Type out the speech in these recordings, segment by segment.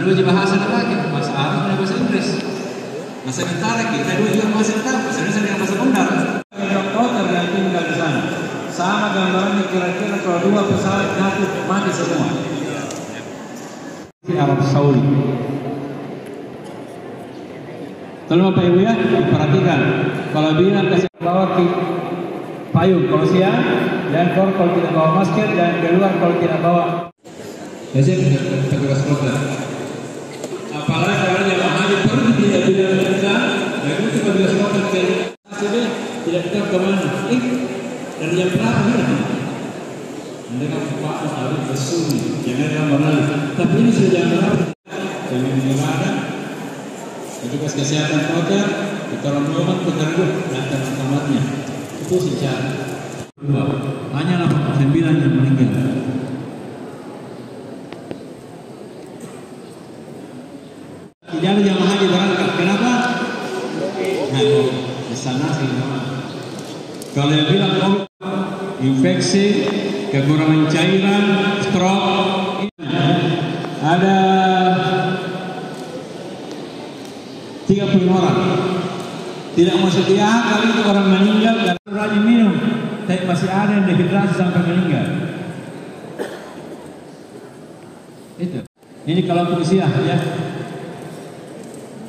dua je bahasa lagi, bahasa Arab dan bahasa Inggris. Nah sementara kita dua juga bahasa tahu, bahasa Indonesia dengan bahasa Bundar. Dokter yang tinggal di sana, sama gambarannya kira-kira kalau dua pesawat jatuh mati semua. Di Arab Saudi. Tolong Bapak Ibu ya, perhatikan. Kalau bilang kasih bawa payung kalau siang, dan kalau tidak bawa masker, dan keluar kalau tidak bawa. Jadi petugas program. Apalagi kalau jamaah haji pergi tidak bisa, dan itu petugas program tidak tahu kemana. Dari yang berapa ini? Dengan Pak Arif Basuni, jangan lama lagi. Tapi ini sudah jangan jangan dimana. Petugas kesehatan kota, kita rombongan pekerja dan teman-temannya itu secara hanyalah 9 yang meninggal. Tidak ada jamaah haji berangkat. Kenapa? Nah, di sana sih. Kalau yang bilang infeksi, kekurangan cairan, stroke, ada 30 orang. Tidak masuk di akal itu orang meninggal dan rajin minum, tapi masih ada yang dehidrasi sampai meninggal. Itu. Ini kalau usia ya.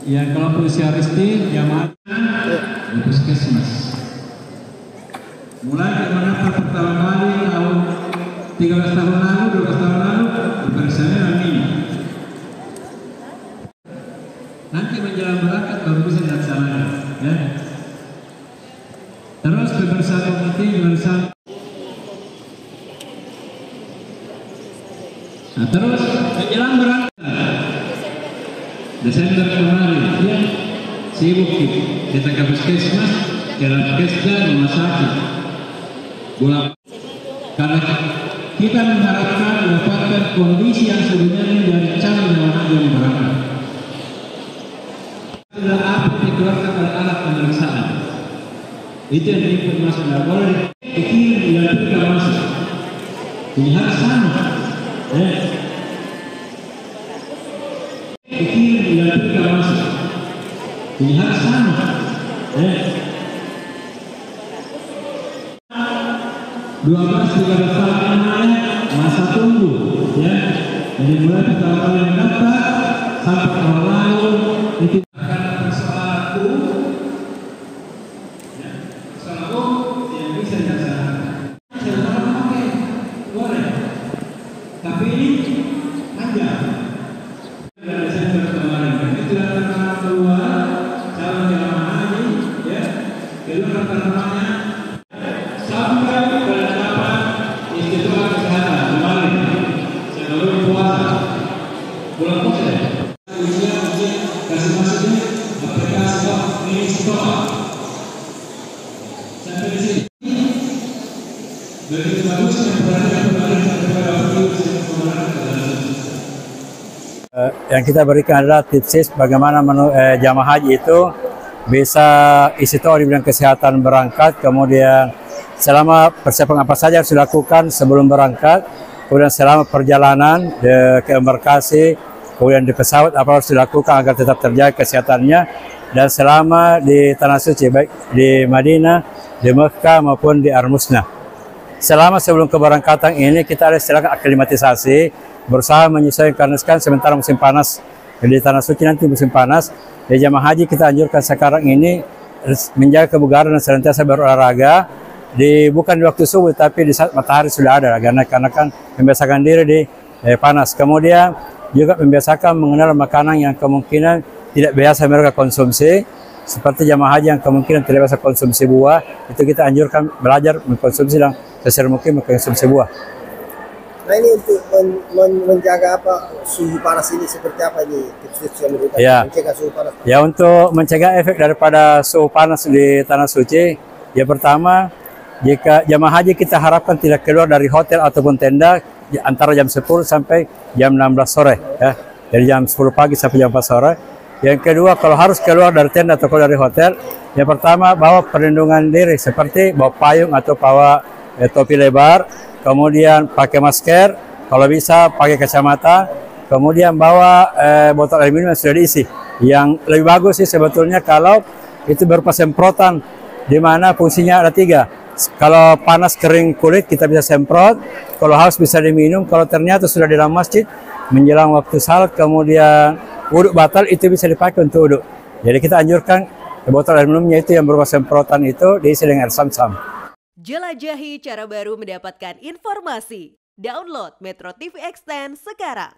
Ya kalau usia Risti jamaah di puskesmas. Mulai mendapat pertama kali tahun 13 tahun lalu, 12 tahun lalu, periksaan ini. Nanti menjelang berangkat baru bisa dilaksanakan. Ya. Terus pemeriksaan komite, pemeriksaan. Nah, terus menjelang berangkat Desember kemarin, ya sibuk kita ke puskesmas, ke Labkesda, rumah sakit. Karena kita mengharapkan mendapatkan kondisi yang sebenarnya dari calon jemaah yang berangkat. Tidak apa dikeluarkan oleh alat pemeriksaan. Itu yang diinformasi tidak boleh dikirim tidak masuk. Ini harus sama. Dikirim tidak masuk. Ini harus sama. 12-13 tahun masa tunggu, ya. Jadi mulai pertama kali mendaftar sampai awal lalu itu akan persoalanku, ya, persoalanku yang bisa dilaksanakan. Sebenarnya oke, boleh, tapi ini panjang. Dari Desember kemarin, itu datang keluar calon jamaah haji, ya, keluar namanya sampai penetapan Institut Kesehatan kemarin sebelum puasa bulan puasa usia mungkin kasih masuknya aplikasi ini sekolah sampai di sini begitu bagusnya perhatian pemerintah kepada yang kita berikan adalah tips bagaimana jamaah haji itu bisa isi tahu di bidang kesehatan berangkat, kemudian selama persiapan apa saja harus dilakukan sebelum berangkat, kemudian selama perjalanan ke embarkasi, kemudian di pesawat apa harus dilakukan agar tetap terjaga kesehatannya, dan selama di Tanah Suci baik di Madinah, di Mekah maupun di Armusna. Selama sebelum keberangkatan ini kita ada silakan aklimatisasi, berusaha menyesuaikan karena sementara musim panas di Tanah Suci, nanti musim panas. Di jamaah haji kita anjurkan sekarang ini menjaga kebugaran dan senantiasa berolahraga. Bukan di waktu subuh tapi di saat matahari sudah ada, karena kan membiasakan diri di panas. Kemudian juga membiasakan mengenal makanan yang kemungkinan tidak biasa mereka konsumsi, seperti jamaah haji yang kemungkinan tidak biasa konsumsi buah, itu kita anjurkan belajar mengkonsumsi dan sesering mungkin mengkonsumsi buah. Nah ini untuk menjaga apa suhu panas ini seperti apa ini tips yang diberikan mencegah suhu panas? Ya, untuk mencegah efek daripada suhu panas di Tanah Suci, ya pertama, jika jamaah haji kita harapkan tidak keluar dari hotel ataupun tenda antara jam 10 sampai jam 16 sore, ya. Dari jam 10 pagi sampai jam 4 sore. Yang kedua, kalau harus keluar dari tenda atau keluar dari hotel, yang pertama bawa perlindungan diri seperti bawa payung atau bawa topi lebar, kemudian pakai masker, kalau bisa pakai kacamata, kemudian bawa botol aluminium yang sudah diisi. Yang lebih bagus sih sebetulnya kalau itu berupa semprotan, di mana fungsinya ada 3. Kalau panas kering kulit kita bisa semprot, kalau haus bisa diminum, kalau ternyata sudah di dalam masjid menjelang waktu salat kemudian wudhu batal, itu bisa dipakai untuk wudhu. Jadi kita anjurkan botol aluminiumnya itu yang berupa semprotan itu diisi dengan air Zam-Zam. Jelajahi cara baru mendapatkan informasi. Download Metro TV Extend sekarang.